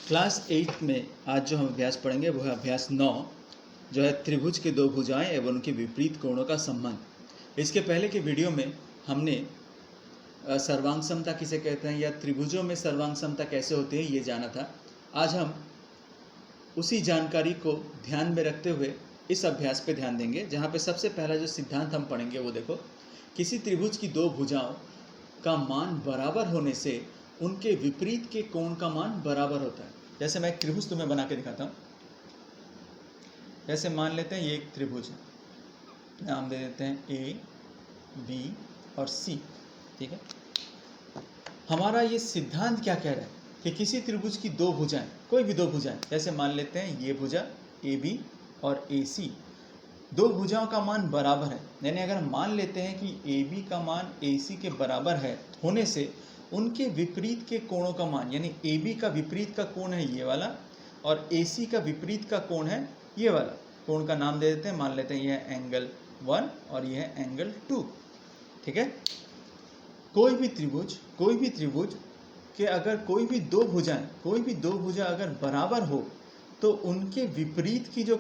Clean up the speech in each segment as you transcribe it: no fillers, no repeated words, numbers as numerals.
Class 8 में आज जो हम अभ्यास पढ़ेंगे वो है अभ्यास 9, जो है त्रिभुज के दो भुजाएं एवं उनके विपरीत कोणों का संबंध। इसके पहले के वीडियो में हमने सर्वांग समता किसे कहते हैं या त्रिभुजों में सर्वांग समता कैसे होती है ये जाना था। आज हम उसी जानकारी को ध्यान में रखते हुए इस अभ्यास पे ध्यान देंगे, जहाँ पे सबसे पहला जो सिद्धांत हम पढ़ेंगे वो देखो, किसी त्रिभुज की दो भुजाओं का मान बराबर होने से उनके विपरीत के कोण का मान बराबर होता है। जैसे मैं एक त्रिभुज तुम्हें बना के दिखाता हूँ। जैसे मान लेते हैं ये एक त्रिभुज है, नाम दे देते हैं ए, बी और सी। ठीक है, हमारा ये सिद्धांत क्या कह रहा है कि किसी त्रिभुज की दो भुजाएं, कोई भी दो भुजाएं, जैसे मान लेते हैं ये भुजा ए बी और ए सी, दो भुजाओं का मान बराबर है। यानी अगर हम मान लेते हैं कि ए बी का मान ए सी के बराबर है होने से उनके विपरीत के कोणों का मान, यानी ए बी का विपरीत का कोण है ये वाला और ए सी का विपरीत का कोण है ये वाला। कोण का नाम दे देते हैं, मान लेते हैं यह है एंगल 1 और यह है एंगल 2। ठीक है, कोई भी त्रिभुज के अगर कोई भी दो भुजा अगर बराबर हो तो उनके विपरीत की जो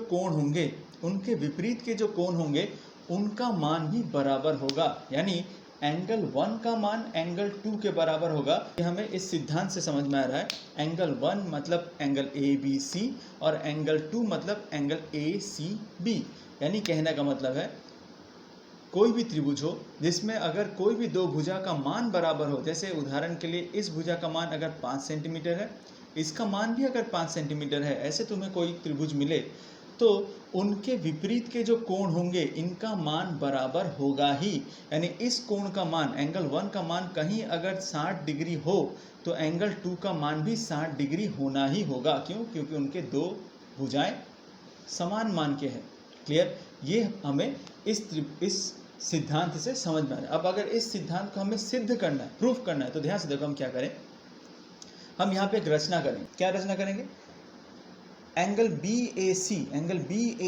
कोण होंगे, उनका मान भी बराबर होगा। यानी एंगल 1 का मान एंगल 2 के बराबर होगा। ये हमें इस सिद्धांत से समझ में आ रहा है। एंगल 1 मतलब एंगल ए बी सी और एंगल 2 मतलब एंगल ए सी बी। यानी कहने का मतलब है कोई भी त्रिभुज हो जिसमें अगर कोई भी दो भुजा का मान बराबर हो, जैसे उदाहरण के लिए इस भुजा का मान अगर 5 सेंटीमीटर है, इसका मान भी अगर 5 सेंटीमीटर है, ऐसे तुम्हें कोई त्रिभुज मिले तो उनके विपरीत के जो कोण होंगे इनका मान बराबर होगा ही। यानी इस कोण का मान, एंगल 1 का मान कहीं अगर 60 डिग्री हो तो एंगल 2 का मान भी 60 डिग्री होना ही होगा। क्यों? क्योंकि उनके दो भुजाएं समान मान के हैं। क्लियर? ये हमें इस सिद्धांत से समझ में आ रहा है। अब अगर इस सिद्धांत को हमें सिद्ध करना है, प्रूफ करना है, तो ध्यान से देखो हम क्या करें। हम यहाँ पे एक रचना करेंगे। क्या रचना करेंगे? एंगल बी ए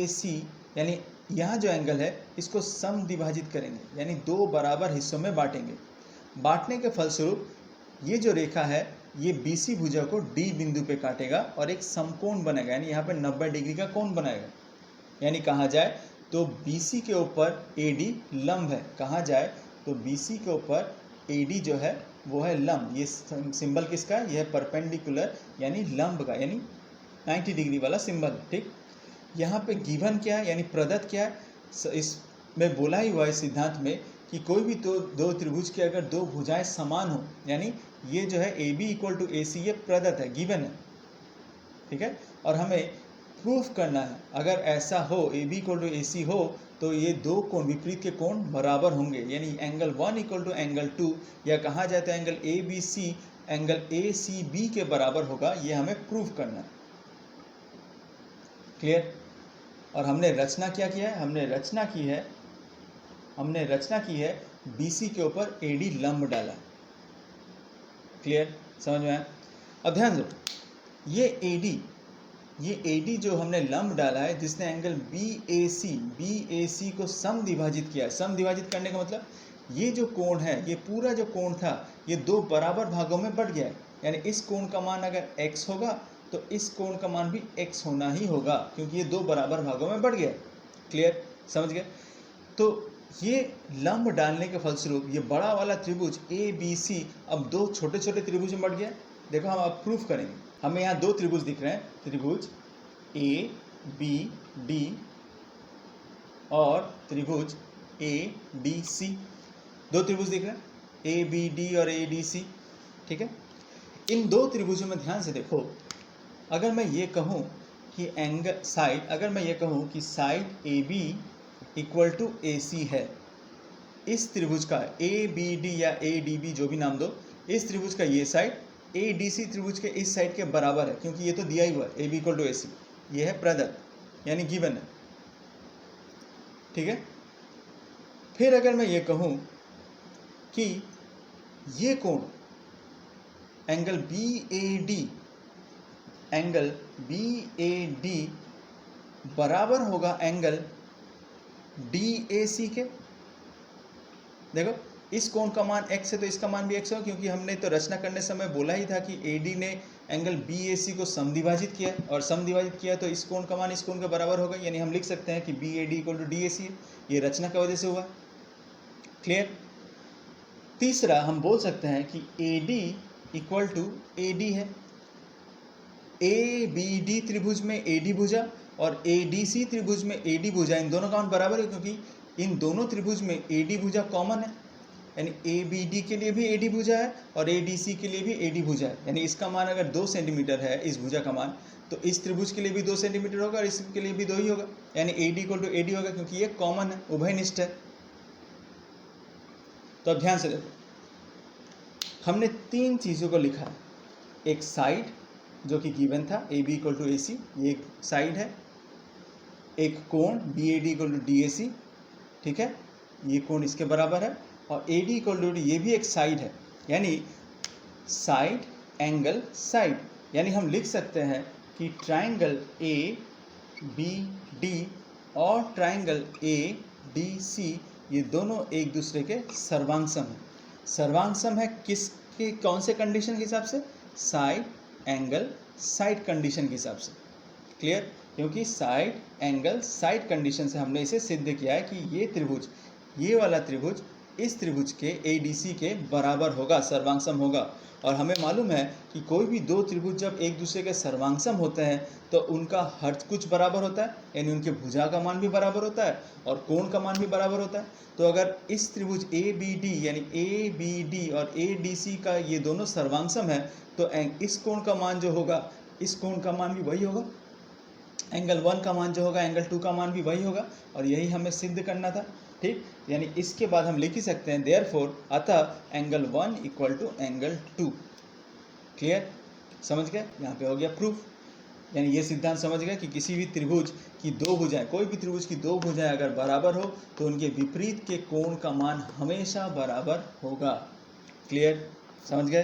सी, यानी यहाँ जो एंगल है इसको समद्विभाजित करेंगे, यानी दो बराबर हिस्सों में बांटेंगे। बांटने के फलस्वरूप ये जो रेखा है ये BC भुजा को D बिंदु पे काटेगा और एक समकोण बनेगा, यानी यहाँ पे 90 डिग्री का कोण बनाएगा। यानी कहा जाए तो BC के ऊपर AD लंब है। कहा जाए तो BC के ऊपर AD जो है वो है लंब। ये सिंबल किसका है? यह है परपेंडिकुलर, यानी लंब का, यानी 90 डिग्री वाला सिंबल। ठीक, यहाँ पे गिवन क्या है, यानी प्रदत्त क्या है? इसमें बोला ही हुआ है सिद्धांत में कि कोई भी दो त्रिभुज के अगर दो भुजाएं समान हो, यानी ये जो है AB = AC, ये प्रदत्त है, गिवन है। ठीक है, और हमें प्रूफ करना है अगर ऐसा हो, AB = AC हो तो ये दो कोण, विपरीत के कोण बराबर होंगे। यानी एंगल 1 = एंगल 2, या कहा जाए तो एंगल ABC एंगल ACB के बराबर होगा। ये हमें प्रूफ करना है। क्लियर? और हमने रचना क्या किया है? हमने रचना की है BC के ऊपर AD लंब डाला। क्लियर? समझ में आया? अब ध्यान दो, ये AD जो हमने लंब डाला है, जिसने एंगल BAC को समद्विभाजित किया है। समद्विभाजित करने का मतलब ये जो कोण है, ये पूरा जो कोण था ये दो बराबर भागों में बढ़ गया है। यानी इस कोण का मान अगर x होगा तो इस कोण का मान भी x होना ही होगा, क्योंकि ये दो बराबर भागों में बढ़ गया। क्लियर? समझ गए? तो ये लंब डालने के फलस्वरूप ये बड़ा वाला त्रिभुज ABC अब दो छोटे छोटे त्रिभुज में बढ़ गया। देखो हम अब प्रूफ करेंगे। हमें यहाँ दो त्रिभुज दिख रहे हैं, त्रिभुज ABD और त्रिभुज ADC। दो त्रिभुज दिख रहे हैं, ABD और ADC। ठीक है, इन दो त्रिभुजों में ध्यान से देखो, अगर मैं ये कहूँ कि साइड AB = AC है, इस त्रिभुज का ABD या ADB जो भी नाम दो, इस त्रिभुज का ये साइड ADC त्रिभुज के इस साइड के बराबर है, क्योंकि ये तो दिया ही हुआ है, AB = AC, ये है प्रदत्त, यानी गिवन है। ठीक है, फिर अगर मैं ये कहूँ कि ये कोण एंगल BAD बराबर होगा एंगल DAC के। देखो इस कोण का मान x है तो इसका मान भी x होगा, क्योंकि हमने तो रचना करने समय बोला ही था कि AD ने एंगल BAC को समद्विभाजित किया और समद्विभाजित किया तो इस कोण का मान इस कोण के बराबर होगा, यानी हम लिख सकते हैं कि BAD इक्वल टू DAC है। ये रचना की वजह से हुआ। क्लियर। तीसरा हम बोल सकते हैं कि AD इक्वल टू AD है। ABD त्रिभुज में AD भुजा और ADC त्रिभुज में AD भुजा, इन दोनों का मान बराबर है क्योंकि इन दोनों त्रिभुज में AD भुजा कॉमन है, यानी ABD के लिए भी AD भुजा है और ADC के लिए भी AD भुजा है। यानी इसका मान अगर 2 सेंटीमीटर है इस भुजा का मान, तो इस त्रिभुज के लिए भी 2 सेंटीमीटर होगा और इसके लिए भी 2 ही होगा, यानी AD इक्वल टू AD होगा क्योंकि ये कॉमन है, उभयनिष्ठ है। तो अब ध्यान से देखो, हमने 3 चीज़ों को लिखा है। एक साइड जो कि गिवन था AB इक्वल टू AC, ये एक साइड है। एक कोण BAD इक्वल टू DAC, ठीक है, ये कोण इसके बराबर है। और AD इक्वल टू ये भी एक साइड है, यानी साइड एंगल साइड, यानी हम लिख सकते हैं कि ट्राइंगल ABD और ट्राइंगल ADC ये दोनों एक दूसरे के सर्वांगसम हैं। सर्वांगसम है किसके, कौन से कंडीशन के हिसाब से? साइड एंगल साइड कंडीशन के हिसाब से। क्लियर। क्योंकि साइड एंगल साइड कंडीशन से हमने इसे सिद्ध किया है कि ये त्रिभुज, ये वाला त्रिभुज इस त्रिभुज के ADC के बराबर होगा, सर्वांगसम होगा। और हमें मालूम है कि कोई भी दो त्रिभुज जब एक दूसरे के सर्वांगसम होते हैं तो उनका हर कुछ बराबर होता है, यानी उनके भुजा का मान भी बराबर होता है और कोण का मान भी बराबर होता है। तो अगर इस त्रिभुज ABD यानी ABD और ADC का ये दोनों सर्वांगसम है तो इस कोण का मान जो होगा, इस कोण का मान भी वही होगा, एंगल 1 का मान जो होगा एंगल 2 का मान भी वही होगा, और यही हमें सिद्ध करना था। ठीक, यानी इसके बाद हम लिख ही सकते हैं देयरफॉर, अतः angle 1 equal to angle 2। Clear, समझ गए? यहाँ पे हो गया प्रूफ। यानी ये सिद्धांत समझ गए कि किसी भी त्रिभुज की दो भुजाएं, कोई भी त्रिभुज की दो भुजाएं अगर बराबर हो तो उनके विपरीत के कोण का मान हमेशा बराबर होगा। क्लियर, समझ गए?